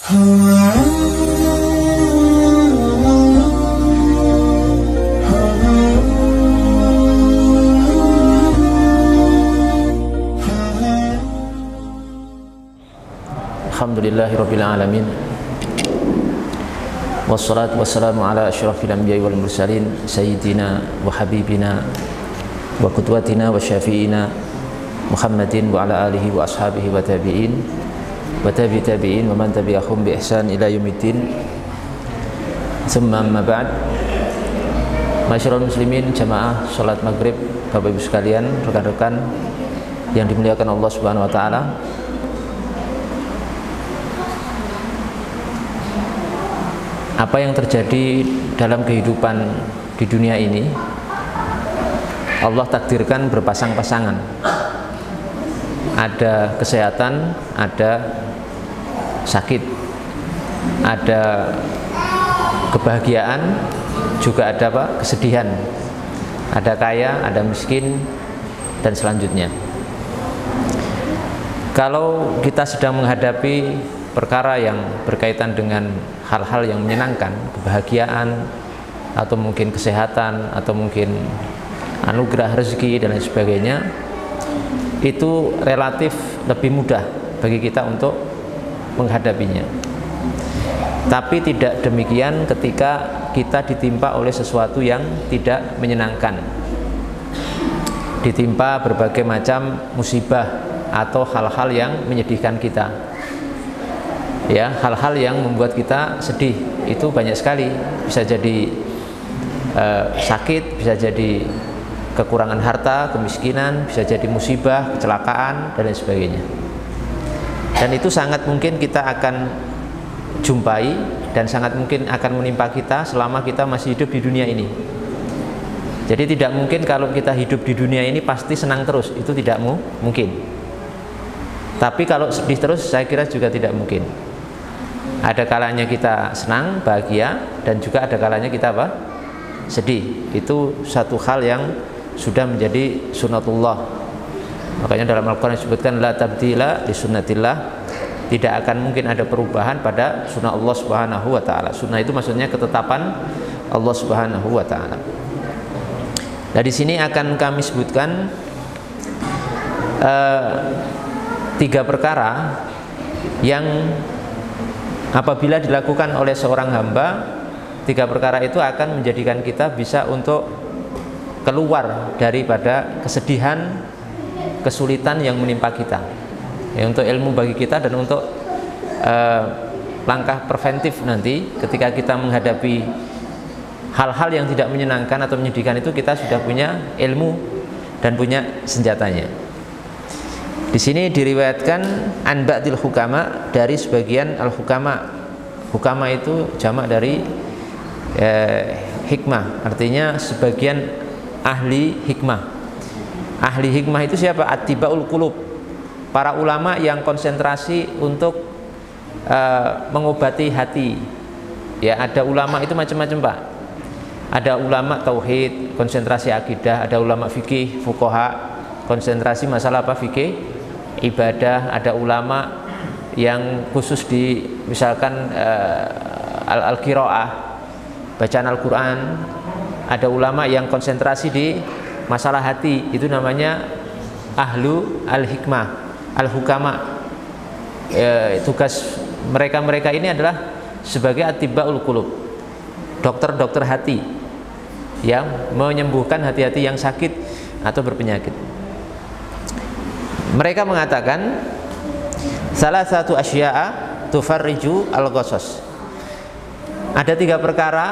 Alhamdulillahirabbil alamin. Wassalatu wassalamu ala asyrafil anbiya'i wal mursalin sayyidina wa habibina wa qudwatina wa syafi'ina Muhammadin wa ala alihi wa ashabihi wa tabi'in wa tabi'in wa man tabi'ahum bi ihsan ila yaumiddin. Tsumma amma ba'd. Masyarul muslimin, jamaah salat maghrib, Bapak Ibu sekalian, rekan-rekan yang dimuliakan Allah Subhanahu wa taala. Apa yang terjadi dalam kehidupan di dunia ini, Allah takdirkan berpasang-pasangan. Ada kesehatan, ada sakit, ada kebahagiaan, juga ada apa? Kesedihan. Ada kaya, ada miskin, dan selanjutnya. Kalau kita sedang menghadapi perkara yang berkaitan dengan hal-hal yang menyenangkan, kebahagiaan, atau mungkin kesehatan, atau mungkin anugerah rezeki dan lain sebagainya, itu relatif lebih mudah bagi kita untuk menghadapinya. Tapi tidak demikian ketika kita ditimpa oleh sesuatu yang tidak menyenangkan, ditimpa berbagai macam musibah atau hal-hal yang menyedihkan kita. Ya, hal-hal yang membuat kita sedih itu banyak sekali. Bisa jadi sakit, bisa jadi kekurangan harta, kemiskinan, bisa jadi musibah, kecelakaan, dan lain sebagainya. Dan itu sangat mungkin kita akan jumpai dan sangat mungkin akan menimpa kita selama kita masih hidup di dunia ini. Jadi tidak mungkin kalau kita hidup di dunia ini pasti senang terus, itu tidak mungkin. Tapi kalau sedih terus, saya kira juga tidak mungkin. Ada kalanya kita senang, bahagia, dan juga ada kalanya kita apa? Sedih. Itu satu hal yang sudah menjadi sunnatullah. Makanya dalam Al-Quran disebutkan la tabdila li sunnatillah, tidak akan mungkin ada perubahan pada sunnah Allah Subhanahu wa taala. Sunnah itu maksudnya ketetapan Allah Subhanahu wa taala. Nah, di sini akan kami sebutkan 3 perkara yang apabila dilakukan oleh seorang hamba, 3 perkara itu akan menjadikan kita bisa untuk keluar daripada kesedihan, kesulitan yang menimpa kita. Ya, untuk ilmu bagi kita dan untuk langkah preventif nanti ketika kita menghadapi hal-hal yang tidak menyenangkan atau menyedihkan itu, kita sudah punya ilmu dan punya senjatanya. Di sini diriwayatkan an ba'dil hukama, dari sebagian al-hukama. Hukama itu jamak dari hikmah, artinya sebagian ahli hikmah. Ahli hikmah itu siapa? Attibaul qulub, para ulama yang konsentrasi untuk mengobati hati. Ya, ada ulama itu macam-macam, Pak. Ada ulama tauhid, konsentrasi akidah. Ada ulama fikih, fuqaha, konsentrasi masalah apa? Fikih, ibadah. Ada ulama yang khusus di misalkan al-qiraah, bacaan Al-Quran. Ada ulama yang konsentrasi di masalah hati, itu namanya ahlu al-hikmah, al-hukama. Tugas mereka ini adalah sebagai attibaul qulub, dokter-dokter hati yang menyembuhkan hati-hati yang sakit atau berpenyakit. Mereka mengatakan salah satu asya'a tufarriju al-ghasas. Ada 3 perkara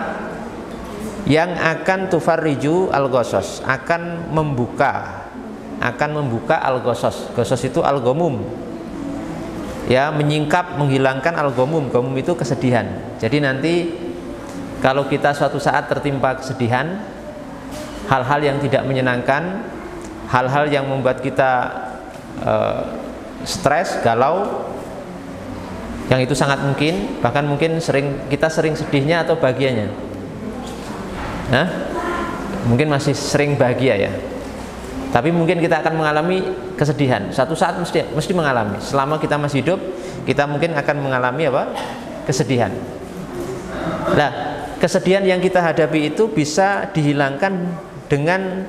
yang akan tufarriju al-ghasas, akan membuka al-ghasas. Ghasas itu al-ghamum. Ya, menyingkap, menghilangkan al-ghamum. Ghamum itu kesedihan. Jadi nanti kalau kita suatu saat tertimpa kesedihan, hal-hal yang tidak menyenangkan, hal-hal yang membuat kita stres, galau, yang itu sangat mungkin, bahkan mungkin kita sering sedihnya atau bahagianya. Mungkin masih sering bahagia ya, tapi mungkin kita akan mengalami kesedihan. Satu saat mesti mengalami. Selama kita masih hidup, kita mungkin akan mengalami apa? kesedihan. Nah, kesedihan yang kita hadapi itu bisa dihilangkan dengan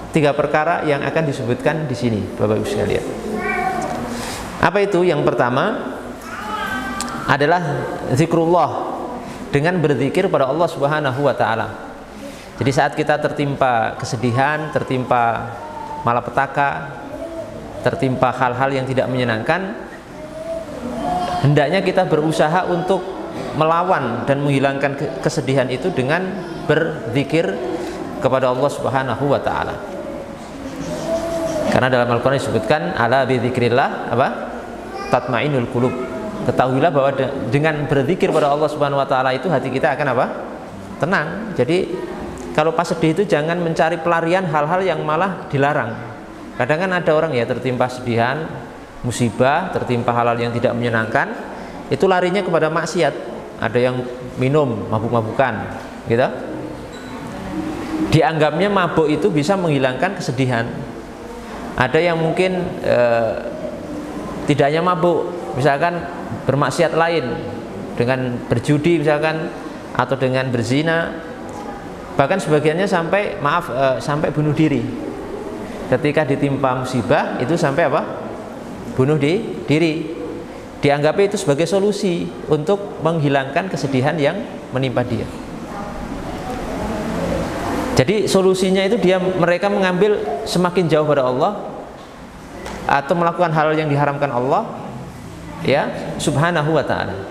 3 perkara yang akan disebutkan di sini, Bapak Ibu sekalian. Apa itu? Yang pertama adalah zikrullah, dengan berzikir pada Allah Subhanahu wa taala. Jadi saat kita tertimpa kesedihan, tertimpa malapetaka, tertimpa hal-hal yang tidak menyenangkan, hendaknya kita berusaha untuk melawan dan menghilangkan kesedihan itu dengan berzikir kepada Allah Subhanahu wa taala. Karena dalam Al-Qur'an disebutkan ala bi dzikrillah apa? Tatmainul qulub. Ketahuilah bahwa dengan berzikir pada Allah Subhanahu wa taala itu hati kita akan apa? Tenang. Jadi kalau pas sedih itu jangan mencari pelarian hal-hal yang malah dilarang. Kadang kan ada orang ya tertimpa sedihan, musibah, tertimpa hal-hal yang tidak menyenangkan, itu larinya kepada maksiat. Ada yang minum, mabuk-mabukan, gitu. Dianggapnya mabuk itu bisa menghilangkan kesedihan. Ada yang mungkin tidak hanya mabuk, misalkan bermaksiat lain, dengan berjudi misalkan, atau dengan berzina, bahkan sebagiannya sampai sampai bunuh diri. Ketika ditimpa musibah itu sampai apa? Bunuh diri. Dianggapnya itu sebagai solusi untuk menghilangkan kesedihan yang menimpa dia. Jadi solusinya itu mereka mengambil semakin jauh pada Allah, atau melakukan hal yang diharamkan Allah, ya, Subhanahu wa ta'ala.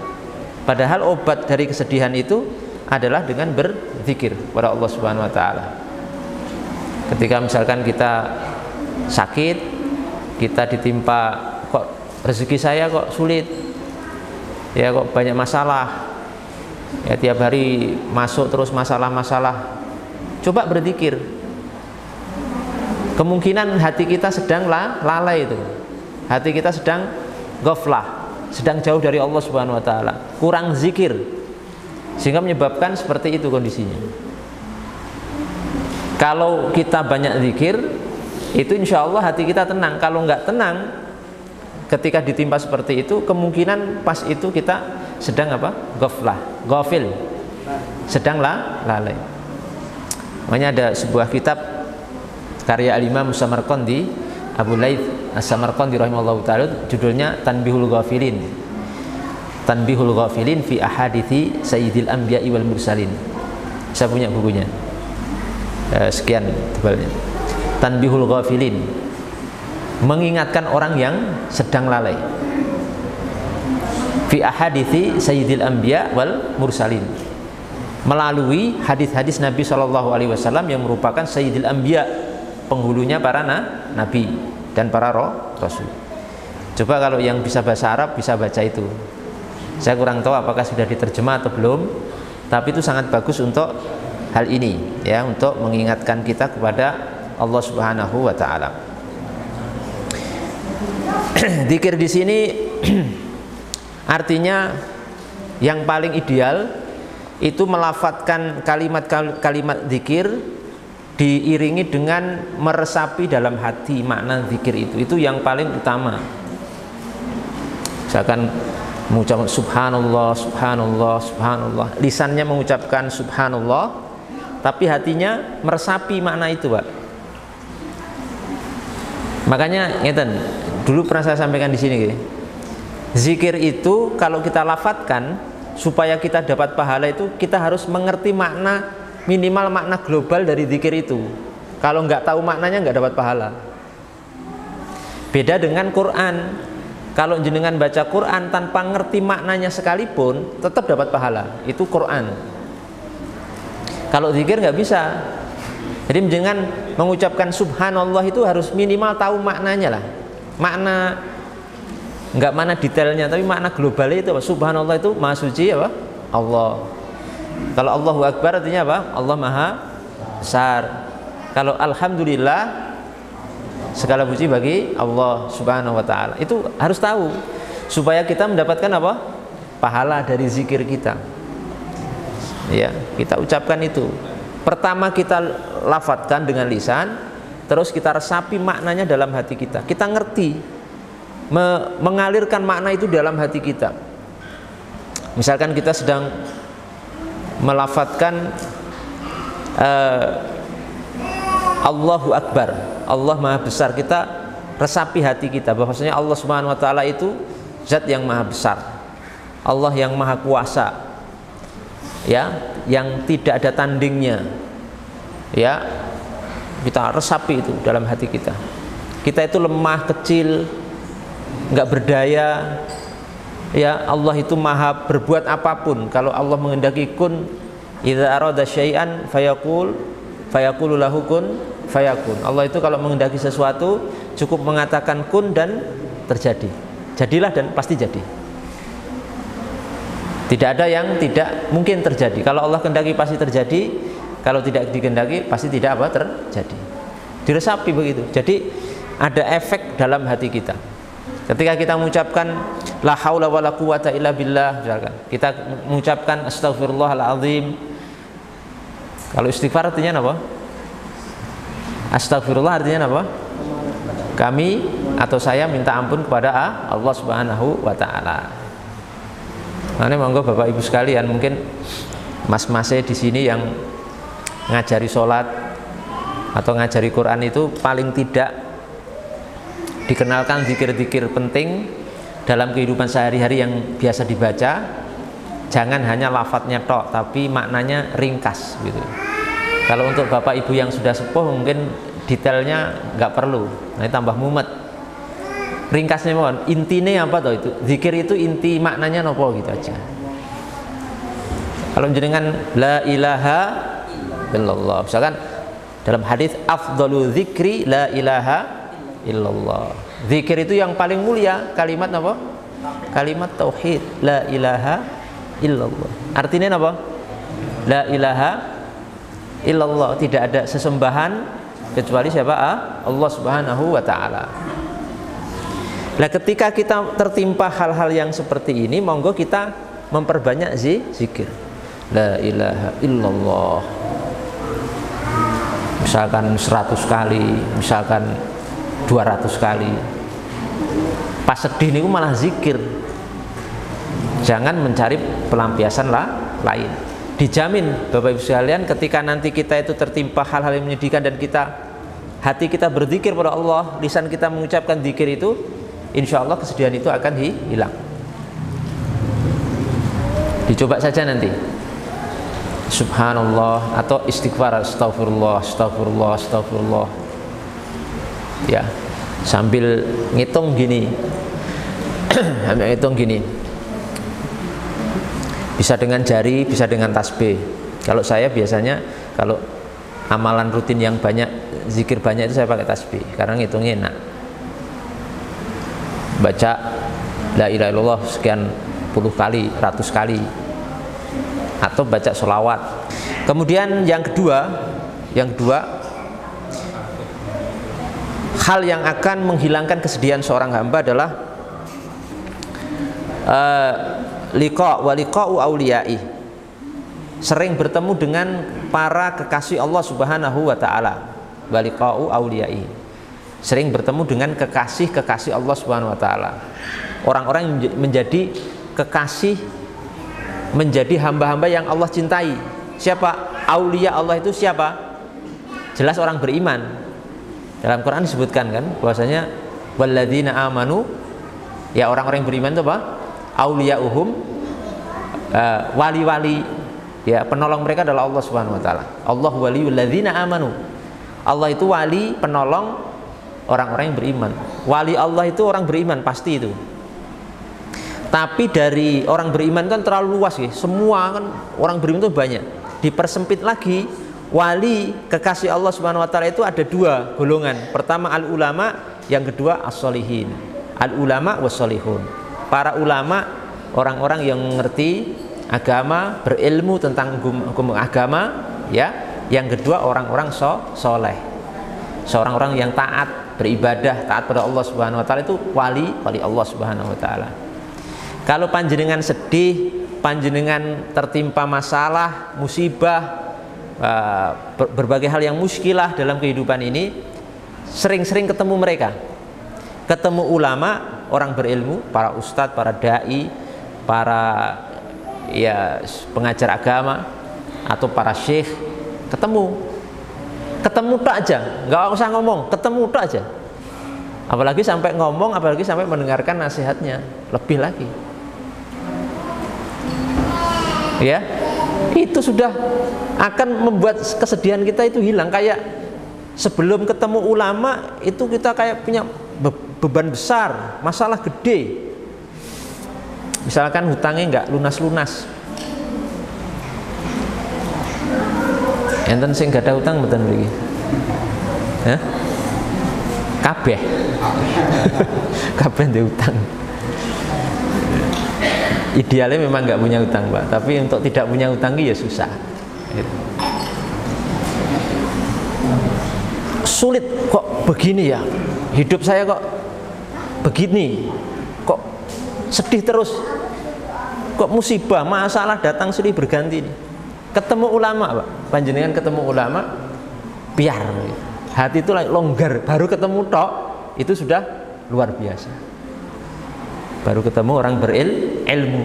Padahal obat dari kesedihan itu adalah dengan berzikir pada Allah Subhanahu wa ta'ala. Ketika misalkan kita sakit, kita ditimpa, kok rezeki saya kok sulit, ya kok banyak masalah, ya tiap hari masuk terus masalah-masalah, coba berzikir. Kemungkinan hati kita sedang lalai itu, hati kita sedang ghaflah, sedang jauh dari Allah Subhanahu wa ta'ala, kurang zikir, sehingga menyebabkan seperti itu kondisinya. Kalau kita banyak zikir, itu insya Allah hati kita tenang. Kalau nggak tenang, ketika ditimpa seperti itu, kemungkinan pas itu kita sedang apa? Ghaflah, ghafil, sedang lalai. Makanya ada sebuah kitab karya Al-Imam Samarqandi, Abu Laith As-Samarqandi rahimahullah ta'ala, judulnya Tanbihul Ghafilin. Tanbihul Ghafilin fi ahadithi Sayyidil Anbiya'i wal Mursalin. Saya punya bukunya, sekian tebalnya. Tanbihul Ghafilin, mengingatkan orang yang sedang lalai. Fi ahadithi Sayyidil Anbiya' wal Mursalin, melalui hadis-hadis Nabi SAW yang merupakan Sayyidil Anbiya', penghulunya para nabi dan para rasul. Coba kalau yang bisa bahasa Arab bisa baca itu. Saya kurang tahu apakah sudah diterjemah atau belum, tapi itu sangat bagus untuk hal ini, ya, untuk mengingatkan kita kepada Allah Subhanahu wa ta'ala. Zikir di sini artinya yang paling ideal itu melafadzkan kalimat-kalimat zikir diiringi dengan meresapi dalam hati makna zikir itu yang paling utama. Misalkan mengucapkan subhanallah, subhanallah, subhanallah, lisannya mengucapkan subhanallah, tapi hatinya meresapi makna itu, Pak. Makanya ngeten, dulu pernah saya sampaikan di sini, zikir itu kalau kita lafadzkan supaya kita dapat pahala itu kita harus mengerti makna, minimal makna global dari zikir itu. Kalau nggak tahu maknanya nggak dapat pahala. Beda dengan Quran. Kalau jenengan baca Quran tanpa ngerti maknanya sekalipun tetap dapat pahala. Itu Quran. Kalau zikir nggak bisa. Jadi jenengan mengucapkan subhanallah itu harus minimal tahu maknanya lah. Makna, nggak mana detailnya, tapi makna globalnya itu apa? Subhanallah itu maha suci apa? Allah. Kalau Allahu Akbar artinya apa? Allah maha besar. Kalau alhamdulillah, segala puji bagi Allah Subhanahu wa ta'ala. Itu harus tahu supaya kita mendapatkan apa? Pahala dari zikir kita. Ya, kita ucapkan itu. Pertama kita lafadzkan dengan lisan, terus kita resapi maknanya dalam hati kita. Kita ngerti, mengalirkan makna itu dalam hati kita. Misalkan kita sedang melafadzkan Allahu Akbar, Allah Maha Besar, kita resapi hati kita bahwasanya Allah Subhanahu wa taala itu zat yang maha besar, Allah yang maha kuasa, ya, yang tidak ada tandingnya. Ya, kita resapi itu dalam hati kita. Kita itu lemah, kecil, nggak berdaya. Ya, Allah itu maha berbuat apapun. Kalau Allah menghendaki kun, idza arada syai'an fayaqulu lahu kun fayakun. Allah itu kalau menghendaki sesuatu cukup mengatakan kun dan terjadi. Jadilah dan pasti jadi. Tidak ada yang tidak mungkin terjadi. Kalau Allah kehendaki pasti terjadi. Kalau tidak dikehendaki pasti tidak apa terjadi. Diresapi begitu. Jadi ada efek dalam hati kita. Ketika kita mengucapkan la haula wala quwata illa billah, misalkan kita mengucapkan astagfirullahaladzim. Kalau istighfar artinya apa? Astagfirullah artinya apa? Kami atau saya minta ampun kepada Allah Subhanahu wa taala. Nah, monggo Bapak Ibu sekalian, mungkin mas-masnya di sini yang ngajari sholat atau ngajari Quran itu paling tidak dikenalkan zikir-zikir penting dalam kehidupan sehari-hari yang biasa dibaca. Jangan hanya lafadznya tok, tapi maknanya ringkas gitu. Kalau untuk Bapak Ibu yang sudah sepuh mungkin detailnya nggak perlu, nah tambah mumet. Ringkasnya mohon, intinya apa toh itu? Zikir itu inti maknanya nopo gitu aja. Kalau jenengan la ilaha illallah, misalkan dalam hadis afdalu zikri la ilaha illallah. Zikir itu yang paling mulia kalimat apa? Kalimat tauhid, la ilaha illallah. Artinya apa? La ilaha illallah, tidak ada sesembahan kecuali siapa? Allah Subhanahu wa taala. Nah, ketika kita tertimpa hal-hal yang seperti ini, monggo kita memperbanyak zikir. La ilaha illallah. Misalkan 100 kali, misalkan 200 kali. Pas sedih niku malah zikir. Jangan mencari pelampiasan lain. Dijamin Bapak Ibu sekalian, ketika nanti kita itu tertimpa hal-hal yang menyedihkan dan hati kita berzikir pada Allah, lisan kita mengucapkan zikir itu, insya Allah kesedihan itu akan hilang. Dicoba saja nanti. Subhanallah atau istighfar, astagfirullah, astagfirullah, astagfirullah. Ya, sambil ngitung gini. Sambil ngitung gini. Bisa dengan jari, bisa dengan tasbih. Kalau saya biasanya kalau amalan rutin yang banyak, zikir banyak itu saya pakai tasbih karena ngitungnya enak. Baca la ilaha illallah sekian puluh kali, ratus kali, atau baca sholawat. Kemudian yang kedua, hal yang akan menghilangkan kesedihan seorang hamba adalah liqa'u auliyai, sering bertemu dengan para kekasih Allah Subhanahu wa taala. Liqa'u auliyai, sering bertemu dengan kekasih Allah Subhanahu wa taala. Orang-orang yang menjadi kekasih, menjadi hamba-hamba yang Allah cintai. Siapa? Aulia Allah itu siapa? Jelas orang beriman. Dalam Quran disebutkan kan bahwasanya walladzina amanu, ya orang-orang yang beriman itu apa? Auliyauhum, wali-wali, ya penolong mereka adalah Allah Subhanahu wa taala. Allah waliyul ladzina amanu. Allah itu wali, penolong orang-orang yang beriman. Wali Allah itu orang beriman pasti itu. Tapi dari orang beriman kan terlalu luas ya. Semua kan orang beriman itu banyak. Dipersempit lagi, wali kekasih Allah Subhanahu wa taala itu ada dua golongan. Pertama al ulama, yang kedua as-sholihin. Al ulama was-sholihun. Para ulama, orang-orang yang mengerti agama, berilmu tentang hukum agama, ya. Yang kedua orang-orang soleh, seorang-orang yang taat, beribadah, taat pada Allah Subhanahu wa taala, itu wali Allah Subhanahu wa taala. Kalau panjenengan sedih, panjenengan tertimpa masalah, musibah, berbagai hal yang muskilah dalam kehidupan ini, sering-sering ketemu mereka, ketemu ulama, orang berilmu, para ustadz, para dai, para ya pengajar agama atau para syekh, ketemu tak aja, nggak usah ngomong, ketemu tak aja. Apalagi sampai ngomong, apalagi sampai mendengarkan nasihatnya, lebih lagi. Ya, itu sudah akan membuat kesedihan kita itu hilang. Kayak sebelum ketemu ulama itu kita kayak punya beban besar, masalah gede. Misalkan hutangnya nggak lunas-lunas. Enten sing gak ada hutang mboten mriki? Hah? Kabeh. Kabeh ndek hutang. Idealnya memang nggak punya hutang, Pak. Tapi untuk tidak punya hutang ya susah. Sulit kok begini ya. Hidup saya kok begini. Kok sedih terus. Kok musibah, masalah datang silih berganti nih. Ketemu ulama, Pak. Panjenengan ketemu ulama, biar hati itu longgar. Baru ketemu tok, itu sudah luar biasa. Baru ketemu orang berilmu,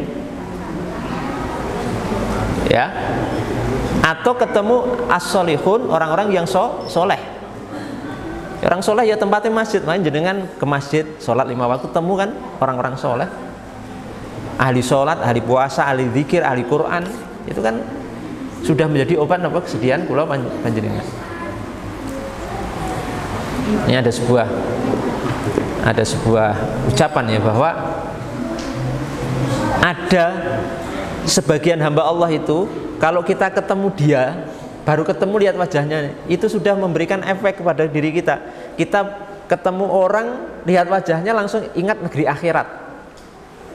ya. Atau ketemu as-solihun, orang-orang yang soleh. Orang soleh ya tempatnya masjid. Main jenengan ke masjid, sholat 5 waktu, temu kan orang-orang soleh. Ahli sholat, ahli puasa, ahli zikir, ahli Quran, itu kan sudah menjadi obat apa kesedihan kula panjenengan. Ini ada sebuah ucapan ya, bahwa ada sebagian hamba Allah itu kalau kita ketemu dia, baru ketemu lihat wajahnya, itu sudah memberikan efek kepada diri kita. Kita ketemu orang, lihat wajahnya langsung ingat negeri akhirat.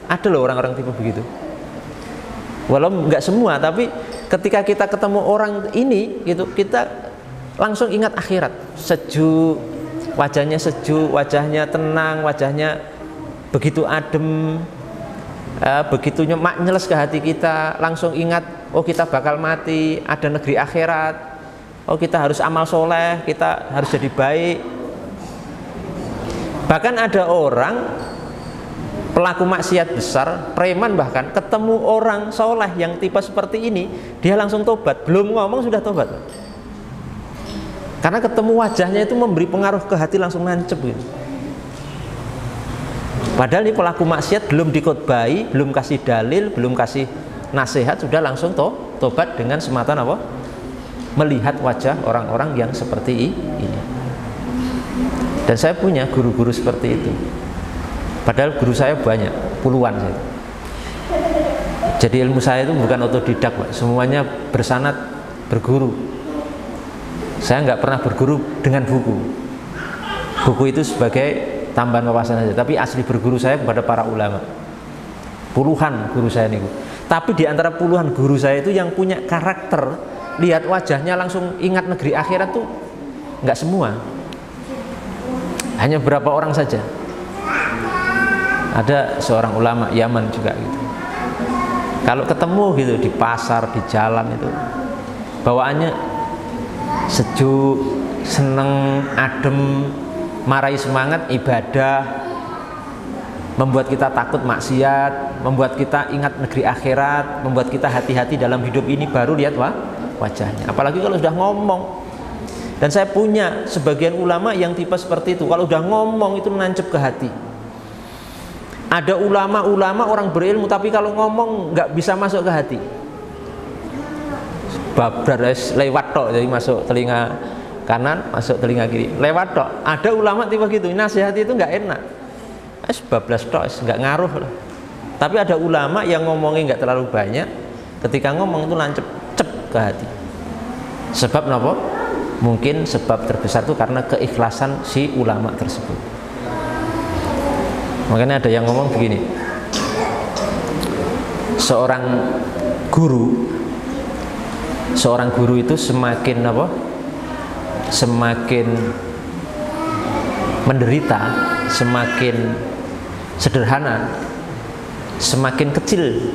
Ada loh orang-orang tipe begitu. Walau nggak semua, tapi ketika kita ketemu orang ini gitu, kita langsung ingat akhirat. Sejuk, wajahnya tenang, wajahnya begitu adem, begitu nyeles ke hati kita, langsung ingat, oh kita bakal mati, ada negeri akhirat, oh kita harus amal soleh, kita harus jadi baik. Bahkan ada orang pelaku maksiat besar, preman bahkan, ketemu orang soleh yang tipe seperti ini, dia langsung tobat, belum ngomong sudah tobat. Karena ketemu wajahnya itu memberi pengaruh ke hati, langsung nancep gitu. Padahal ini pelaku maksiat belum dikhotbahi, belum kasih dalil, belum kasih nasihat, sudah langsung tobat dengan semata apa? Melihat wajah orang-orang yang seperti ini. Dan saya punya guru-guru seperti itu. Padahal guru saya banyak, puluhan saya. Jadi ilmu saya itu bukan otodidak, Pak. Semuanya bersanad, berguru. Saya nggak pernah berguru dengan buku. Buku itu sebagai tambahan wawasan saja. Tapi asli berguru saya kepada para ulama. Puluhan guru saya nih. Tapi di antara puluhan guru saya itu yang punya karakter, lihat wajahnya langsung ingat negeri akhirat tuh nggak semua. Hanya beberapa orang saja. Ada seorang ulama Yaman juga gitu. Kalau ketemu gitu di pasar, di jalan itu, bawaannya sejuk, seneng, adem, marahi semangat ibadah, membuat kita takut maksiat, membuat kita ingat negeri akhirat, membuat kita hati-hati dalam hidup ini, baru lihat wajahnya. Apalagi kalau sudah ngomong. Dan saya punya sebagian ulama yang tipe seperti itu. Kalau sudah ngomong itu nancep ke hati. Ada ulama-ulama orang berilmu, tapi kalau ngomong nggak bisa masuk ke hati. Babras lewat tok, jadi masuk telinga kanan, masuk telinga kiri, lewat tok. Ada ulama tipe gitu, nasihat itu nggak enak. Bablas tok, nggak ngaruh lah. Tapi ada ulama yang ngomongnya nggak terlalu banyak, ketika ngomong itu lancep cep ke hati. Sebab kenapa? Mungkin sebab terbesar itu karena keikhlasan si ulama tersebut. Makanya ada yang ngomong begini, seorang guru itu semakin apa? Semakin menderita, semakin sederhana, semakin kecil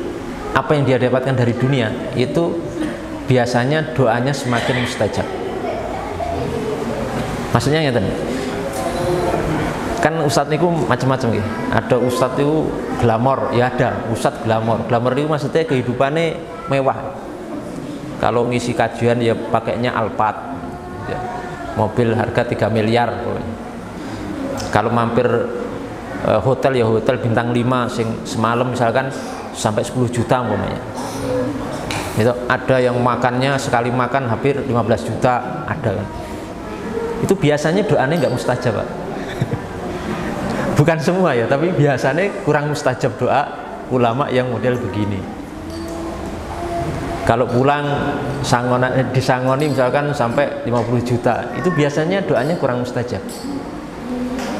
apa yang dia dapatkan dari dunia, itu biasanya doanya semakin mustajab. Maksudnya ya tadi, Kan ustadz niku macam-macam gitu. Ada ustadz itu glamor, ya ada ustadz glamor. Glamor itu maksudnya kehidupannya mewah. Kalau ngisi kajian ya pakainya Alphard, ya. Mobil harga 3 miliar. Kalau mampir hotel ya hotel bintang 5 sing semalam misalkan sampai 10 juta umpamanya. Itu ada yang makannya sekali makan hampir 15 juta, ada kan. Itu biasanya doanya nggak mustajab, Pak. Bukan semua ya, tapi biasanya kurang mustajab doa ulama yang model begini. Kalau pulang disangoni misalkan sampai 50 juta, itu biasanya doanya kurang mustajab.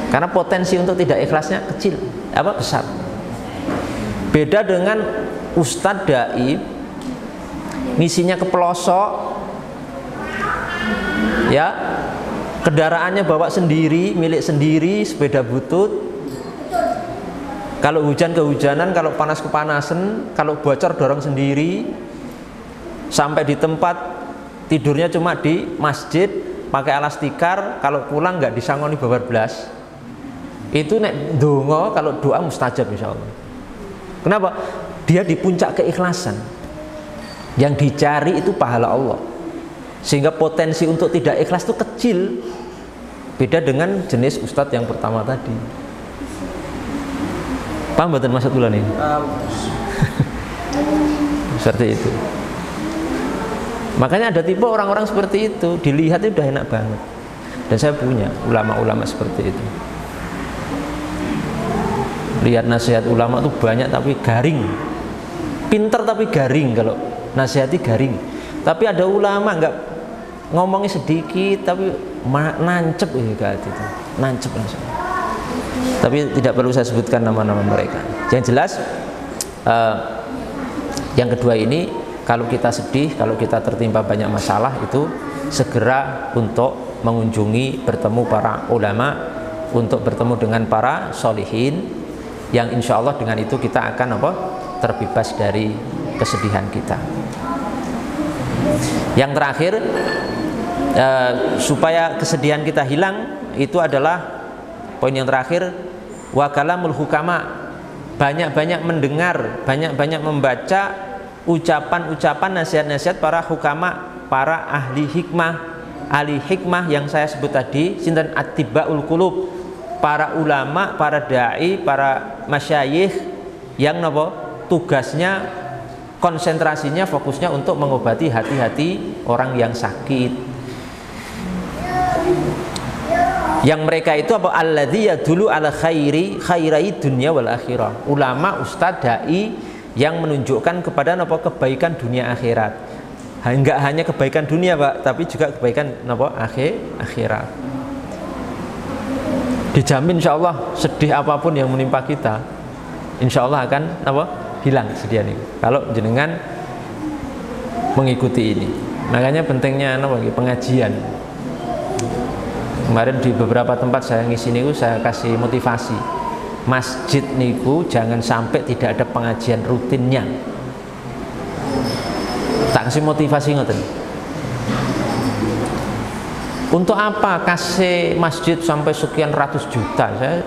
Karena potensi untuk tidak ikhlasnya kecil, besar. Beda dengan ustadz dai, misinya ke pelosok, ya, kendaraannya bawa sendiri, milik sendiri, sepeda butut. Kalau hujan kehujanan, kalau panas kepanasan, kalau bocor dorong sendiri. Sampai di tempat tidurnya cuma di masjid, pakai alas tikar. Kalau pulang nggak disangoni babar blas. Itu nek dongo, kalau doa mustajab insyaallah. Kenapa? Dia di puncak keikhlasan. Yang dicari itu pahala Allah. Sehingga potensi untuk tidak ikhlas itu kecil. Beda dengan jenis ustadz yang pertama tadi. Paham betul maksud ulan ini? Seperti itu. Makanya ada tipe orang-orang seperti itu, dilihat itu udah enak banget. Dan saya punya ulama-ulama seperti itu. Lihat nasihat ulama tuh banyak tapi garing. Pinter tapi garing, kalau nasihati garing. Tapi ada ulama nggak ngomongnya sedikit tapi nancep kayak itu. Nancep langsung. Tapi tidak perlu saya sebutkan nama-nama mereka. Yang jelas yang kedua ini, kalau kita sedih, kalau kita tertimpa banyak masalah, itu segera untuk mengunjungi, bertemu para ulama, untuk bertemu dengan para solihin, yang insya Allah dengan itu kita akan terbebas dari kesedihan kita. Yang terakhir, supaya kesedihan kita hilang, itu adalah poin yang terakhir, wa kalamul hukama. Banyak-banyak mendengar, banyak-banyak membaca ucapan-ucapan, nasihat-nasihat para hukama, para ahli hikmah yang saya sebut tadi, sinten attibaul qulub, para ulama, para dai, para masyayikh yang tugasnya, konsentrasinya, fokusnya untuk mengobati hati-hati orang yang sakit. Yang mereka itu alladzi yadullu ala khairai dunya wal akhirah. Ulama, ustadz, dai yang menunjukkan kepada kebaikan dunia akhirat. Enggak hanya kebaikan dunia, Pak, tapi juga kebaikan akhirat. Dijamin insya Allah sedih apapun yang menimpa kita, insya Allah akan hilang kesedihan ini kalau jenengan mengikuti ini. Makanya pentingnya pengajian. Kemarin di beberapa tempat saya ngisi niku, saya kasih motivasi. Masjid niku jangan sampai tidak ada pengajian rutinnya. Tak kasih motivasi ngoten. Untuk apa kasih masjid sampai sekian ratus juta? Saya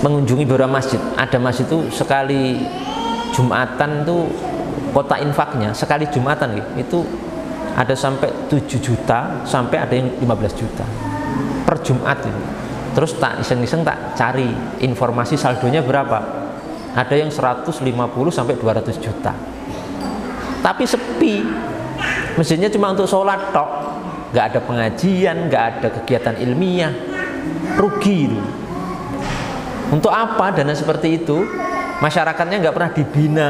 mengunjungi beberapa masjid. Ada masjid itu sekali Jumatan tuh kota infaknya sekali Jumatan gitu, itu ada sampai 7 juta, sampai ada yang 15 juta per Jumat itu. Terus tak iseng-iseng tak cari informasi saldonya berapa. Ada yang 150 sampai 200 juta. Tapi sepi. Masjidnya cuma untuk sholat tok. Nggak ada pengajian, nggak ada kegiatan ilmiah. Rugi itu. Untuk apa dana seperti itu? Masyarakatnya nggak pernah dibina,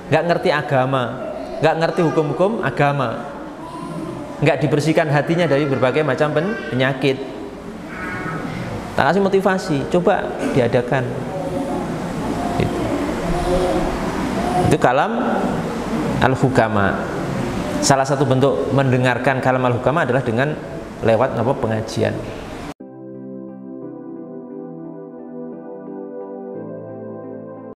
nggak ngerti agama, nggak ngerti hukum-hukum agama, nggak dibersihkan hatinya dari berbagai macam penyakit. Tak kasih motivasi, coba diadakan. Itu kalam al-hukama. Salah satu bentuk mendengarkan kalam al-hukama adalah dengan lewat pengajian.